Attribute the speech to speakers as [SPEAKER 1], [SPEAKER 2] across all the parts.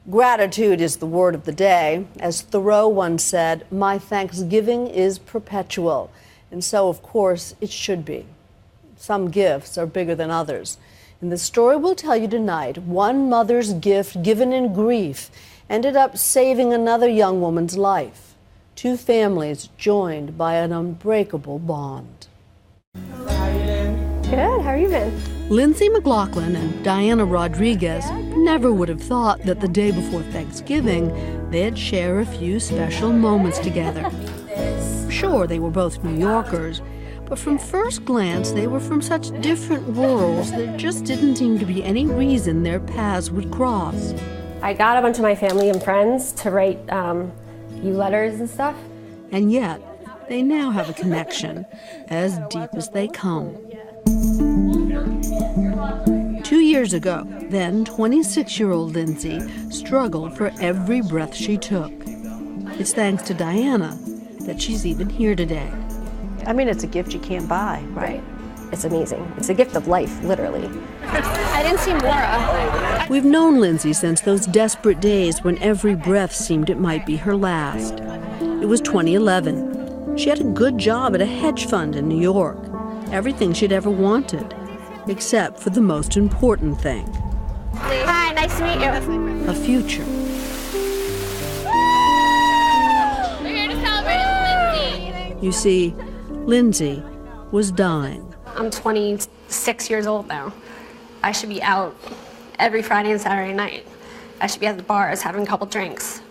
[SPEAKER 1] Gratitude is the word of the day. As Thoreau once said, "My Thanksgiving is perpetual." And so, of course, it should be. Some gifts are bigger than others. In the story we'll tell you tonight, one mother's gift given in grief ended up saving another young woman's life. Two families joined by an unbreakable bond.
[SPEAKER 2] How you been?
[SPEAKER 3] Good, how you been?
[SPEAKER 1] Lindsay McLaughlin and Diana Rodriguez never would have thought that the day before Thanksgiving, they'd share a few special moments together. Sure, they were both New Yorkers, but from first glance, they were from such different worlds there just didn't seem to be any reason their paths would cross.
[SPEAKER 3] I got a bunch of my family and friends to write you letters and stuff.
[SPEAKER 1] And yet, they now have a connection as deep as they come. 2 years ago, then 26-year-old Lindsay struggled for every breath she took. It's thanks to Diana that she's even here today.
[SPEAKER 4] I mean, it's a gift you can't buy, right?
[SPEAKER 3] It's amazing. It's a gift of life, literally.
[SPEAKER 5] I didn't see Maura.
[SPEAKER 1] We've known Lindsay since those desperate days when every breath seemed it might be her last. It was 2011. She had a good job at a hedge fund in New York. Everything she'd ever wanted, except for the most important thing.
[SPEAKER 5] Hi, nice to meet you.
[SPEAKER 1] A future.
[SPEAKER 5] We're here to celebrate Lindsay.
[SPEAKER 1] You see, Lindsay was dying.
[SPEAKER 5] I'm 26 years old now. I should be out every Friday and Saturday night. I should be at the bars having a couple drinks,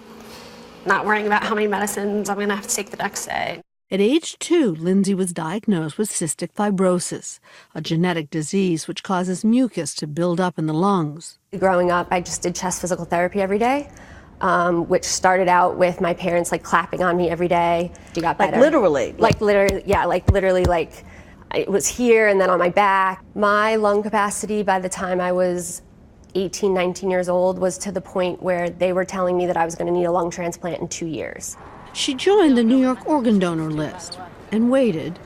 [SPEAKER 5] not worrying about how many medicines I'm gonna have to take the next day.
[SPEAKER 1] At age 2, Lindsay was diagnosed with cystic fibrosis, a genetic disease which causes mucus to build up in the lungs.
[SPEAKER 3] Growing up, I just did chest physical therapy every day, which started out with my parents clapping on me every day. She got better.
[SPEAKER 4] Literally?
[SPEAKER 3] Literally, it was here and then on my back. My lung capacity by the time I was 18, 19 years old was to the point where they were telling me that I was going to need a lung transplant in 2 years.
[SPEAKER 1] She joined the New York organ donor list and waited,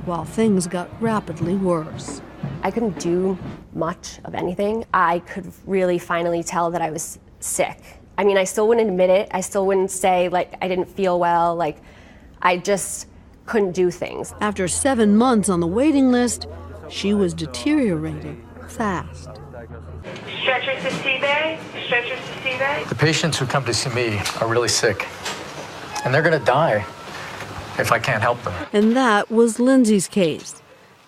[SPEAKER 1] while things got rapidly worse.
[SPEAKER 3] I couldn't do much of anything. I could really finally tell that I was sick. I mean, I still wouldn't admit it. I still wouldn't say, I didn't feel well. I just couldn't do things.
[SPEAKER 1] After 7 months on the waiting list, she was deteriorating fast.
[SPEAKER 6] Stretchers to C-Bay? Stretchers to C-Bay?
[SPEAKER 7] The patients who come to see me are really sick, and they're going to die if I can't help them.
[SPEAKER 1] And that was Lindsay's case.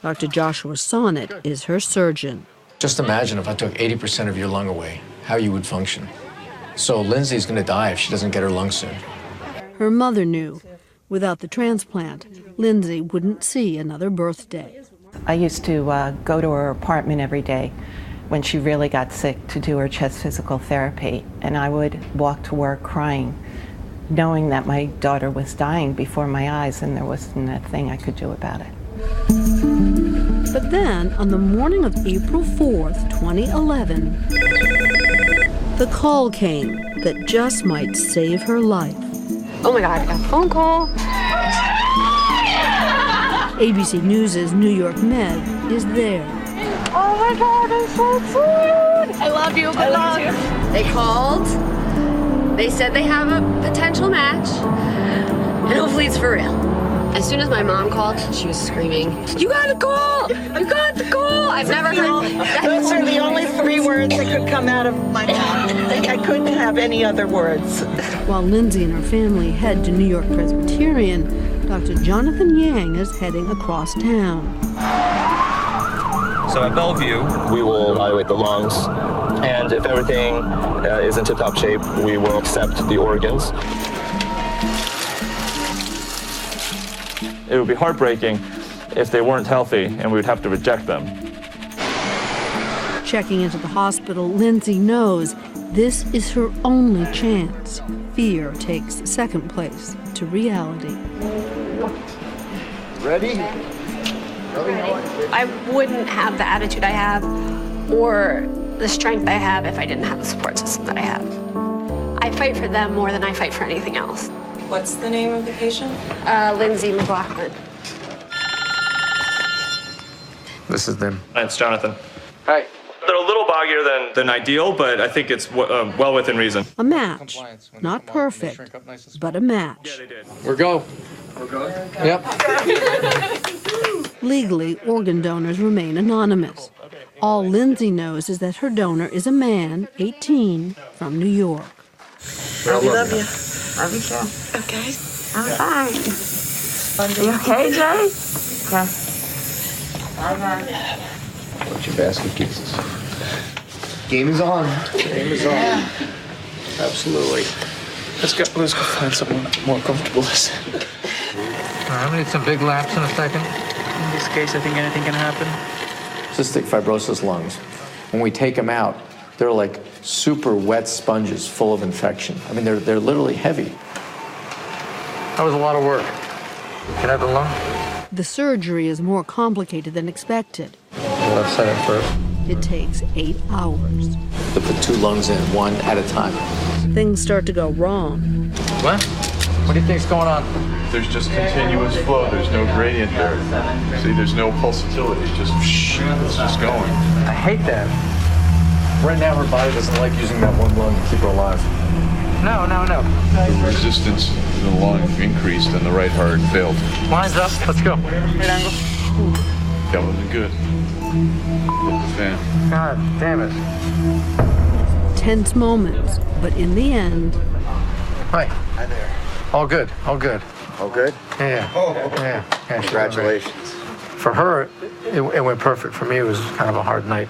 [SPEAKER 1] Dr. Joshua Sonnet is her surgeon.
[SPEAKER 7] Just imagine if I took 80% of your lung away, how you would function. So Lindsay's going to die if she doesn't get her lungs soon.
[SPEAKER 1] Her mother knew. Without the transplant, Lindsay wouldn't see another birthday.
[SPEAKER 4] I used to go to her apartment every day when she really got sick to do her chest physical therapy, and I would walk to work crying, knowing that my daughter was dying before my eyes and there wasn't a thing I could do about it.
[SPEAKER 1] But then, on the morning of April 4th, 2011, the call came that just might save her life.
[SPEAKER 5] Oh my God, I got a phone call.
[SPEAKER 1] ABC News' New York Med is there.
[SPEAKER 5] Oh my God, I'm so excited. I love you. I love you. They called. They said they have a potential match. And hopefully it's for real. As soon as my mom called, she was screaming, "You got the call! You got the call!" I've never heard that.
[SPEAKER 8] Those are the only 3 words that could come out of my mouth. I couldn't have any other words.
[SPEAKER 1] While Lindsay and her family head to New York Presbyterian, Dr. Jonathan Yang is heading across town.
[SPEAKER 9] So at Bellevue, we will evaluate the lungs, and if everything is in tip-top shape, we will accept the organs. It would be heartbreaking if they weren't healthy and we would have to reject them.
[SPEAKER 1] Checking into the hospital, Lindsay knows this is her only chance. Fear takes second place to reality.
[SPEAKER 7] Ready?
[SPEAKER 5] I wouldn't have the attitude I have or the strength I have if I didn't have the support system that I have. I fight for them more than I fight for anything else.
[SPEAKER 2] What's the name of the patient?
[SPEAKER 5] Lindsay McLaughlin.
[SPEAKER 7] This is them.
[SPEAKER 9] It's Jonathan.
[SPEAKER 7] Hi.
[SPEAKER 9] They're a little
[SPEAKER 10] foggier than ideal, but I think it's well within reason.
[SPEAKER 1] A match. Not perfect, but a match.
[SPEAKER 7] We're go. Yep.
[SPEAKER 1] Legally, organ donors remain anonymous. All Lindsay knows is that her donor is a man, 18, from New York.
[SPEAKER 8] We love you.
[SPEAKER 5] Love you too.
[SPEAKER 8] Okay.
[SPEAKER 5] I'm fine. You okay, Jay? Okay. Bye-bye.
[SPEAKER 7] What's your basket pieces? Game is on. Game is on. Absolutely. Let's go find someone more comfortable. All right, I'm gonna need some big laps in a second.
[SPEAKER 11] In this case, I think anything can happen.
[SPEAKER 7] Cystic fibrosis lungs. When we take them out, they're like super wet sponges full of infection. I mean, they're literally heavy. That was a lot of work. Can I have the lung?
[SPEAKER 1] The surgery is more complicated than expected.
[SPEAKER 7] Left side first.
[SPEAKER 1] It takes 8 hours.
[SPEAKER 7] Put the 2 lungs in, one at a time.
[SPEAKER 1] Things start to go wrong.
[SPEAKER 7] What? What do you think's going on?
[SPEAKER 12] There's just continuous flow. There's no gradient there. See, there's no pulsatility. It's just, it's just going.
[SPEAKER 7] I hate that. Right now, her body doesn't like using that one lung to keep her alive. No.
[SPEAKER 12] The resistance in the lung increased and the right heart failed.
[SPEAKER 7] Lines up. Let's go. Right angle.
[SPEAKER 12] That wasn't good. Hit the fan.
[SPEAKER 7] God damn it.
[SPEAKER 1] Tense moments, but in the end...
[SPEAKER 7] Hi. Hi there. All good. All good.
[SPEAKER 13] All good?
[SPEAKER 7] Yeah. Yeah.
[SPEAKER 13] Congratulations.
[SPEAKER 7] For her, it went perfect. For me, it was kind of a hard night.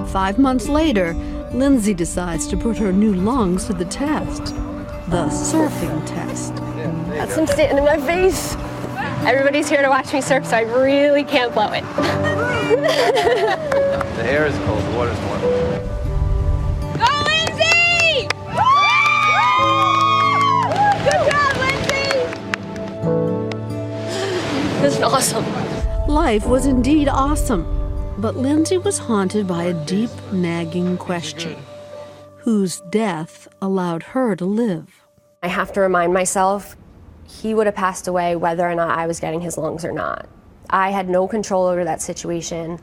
[SPEAKER 1] 5 months later, Lindsay decides to put her new lungs to the test. The surfing test.
[SPEAKER 3] That's some sitting in my face. Everybody's here to watch me surf, so I really can't blow it.
[SPEAKER 13] The air is cold, the water's warm.
[SPEAKER 5] Go, Lindsay! Good job, Lindsay!
[SPEAKER 3] This is awesome.
[SPEAKER 1] Life was indeed awesome, but Lindsay was haunted by a deep, nagging question. Whose death allowed her to live?
[SPEAKER 3] I have to remind myself, he would have passed away whether or not I was getting his lungs or not. I had no control over that situation,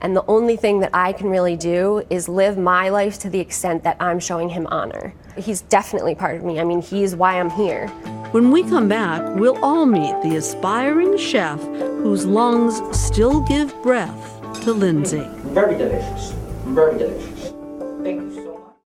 [SPEAKER 3] and the only thing that I can really do is live my life to the extent that I'm showing him honor. He's definitely part of me. I mean, he's why I'm here.
[SPEAKER 1] When we come back, we'll all meet the aspiring chef whose lungs still give breath to Lindsay.
[SPEAKER 11] Very delicious. Very delicious.